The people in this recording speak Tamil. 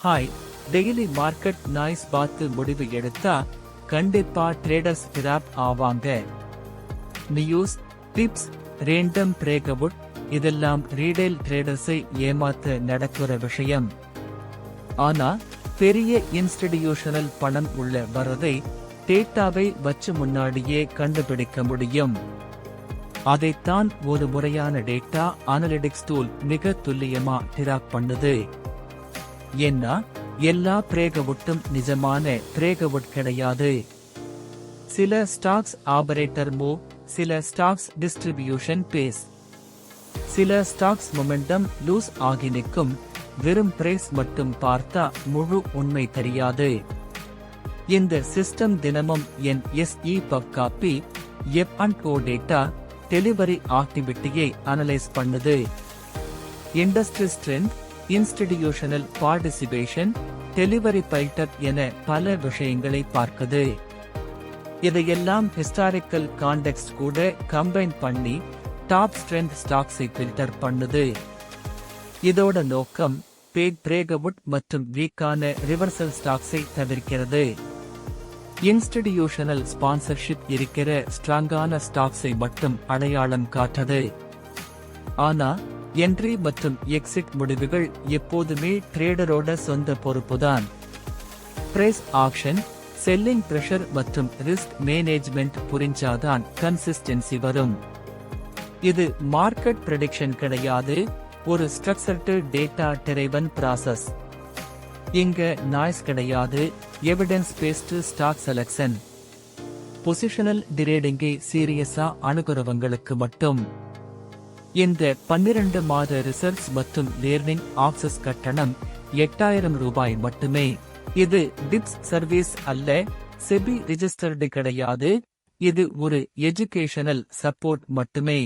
ஹாய், டெய்லி மார்க்கெட் நாய்ஸ் பார்த்து முடிவு எடுத்தா கண்டிப்பா ட்ரேடர்ஸ் டிராப் ஆவாங்க. நியூஸ், டிப்ஸ், ரேண்டம் பிரேக்அவுட் இதெல்லாம் ரீடெயில் ட்ரேடர்ஸை ஏமாத்த நடக்கிற விஷயம். ஆனா பெரிய இன்ஸ்டிடியூஷனல் பணம் உள்ள வரதை டேட்டாவை வச்சு முன்னாடியே கண்டுபிடிக்க முடியும். அதைத்தான் ஒரு முறையான டேட்டா அனலிட்டிக்ஸ் டூல் மிக துல்லியமா டிராக் பண்ணுது. ஏன்னா எல்லா பிரேக்அவுட்டும் நிஜமான பிரேக்அவுட் கிடையாது. சில ஸ்டாக்ஸ் ஆபரேட்டர் மூவ், சில ஸ்டாக்ஸ் டிஸ்ட்ரிபியூஷன் பேஸ், சில ஸ்டாக்ஸ் மொமெண்டம் லூஸ் ஆகி நிற்கும். வெறும் பிரைஸ் மட்டும் பார்த்தா முழு உண்மை தெரியாது. இந்த சிஸ்டம் தினமும் NSE பக்காப்பி F&O டேட்டா டெலிவரி ஆக்டிவிட்டியை அனலைஸ் பண்ணுது. Industry strength, institutional participation, delivery பைட்டர் என பல விஷயங்களை பார்க்குது. இதையெல்லாம் ஹிஸ்டாரிக்கல் கான்டெக்ஸ்ட் கூட கம்பைன் பண்ணி டாப் ஸ்ட்ரென்த் ஸ்டாக்ஸை ஃபில்டர் பண்ணுது. இதோட நோக்கம் பேட் பிரேக்அவுட் மற்றும் வீக்கான ரிவர்சல் ஸ்டாக்ஸை தவிர்க்கிறது. இன்ஸ்டிடியூஷனல் ஸ்பான்சர்ஷிப் இருக்கிற ஸ்ட்ராங்கான ஸ்டாக்ஸை மட்டும் அடையாளம் காட்டுது. ஆனா என்ட்ரி மற்றும் எக்ஸிட் முடிவுகள் எப்போதுமே ட்ரேடரோட சொந்த பொறுப்புதான். பிரைஸ் ஆக்ஷன், செல்லிங் பிரஷர் மற்றும் ரிஸ்க் மேனேஜ்மெண்ட் புரிஞ்சாதான் கன்சிஸ்டன்சி வரும். இது மார்க்கெட் ப்ரெடிக்ஷன் கிடையாது, ஒரு ஸ்ட்ரக்சர்டு டேட்டா டிரைவன் ப்ராசஸ். இங்க நாய்ஸ் கிடையாது, evidence based stock selection. Positional டிரேடிங்கை சீரியஸா அணுகுறவங்களுக்கு மட்டும். இந்த 12 மாத ரிசர்ச் மற்றும் லேர்னிங் ஆக்சஸ் கட்டணம் 8000 ரூபாய் மட்டுமே. இது டிப்ஸ் சர்வீஸ் அல்ல, செபி ரிஜிஸ்டர்டு கிடையாது. இது ஒரு எஜுகேஷனல் சப்போர்ட் மட்டுமே.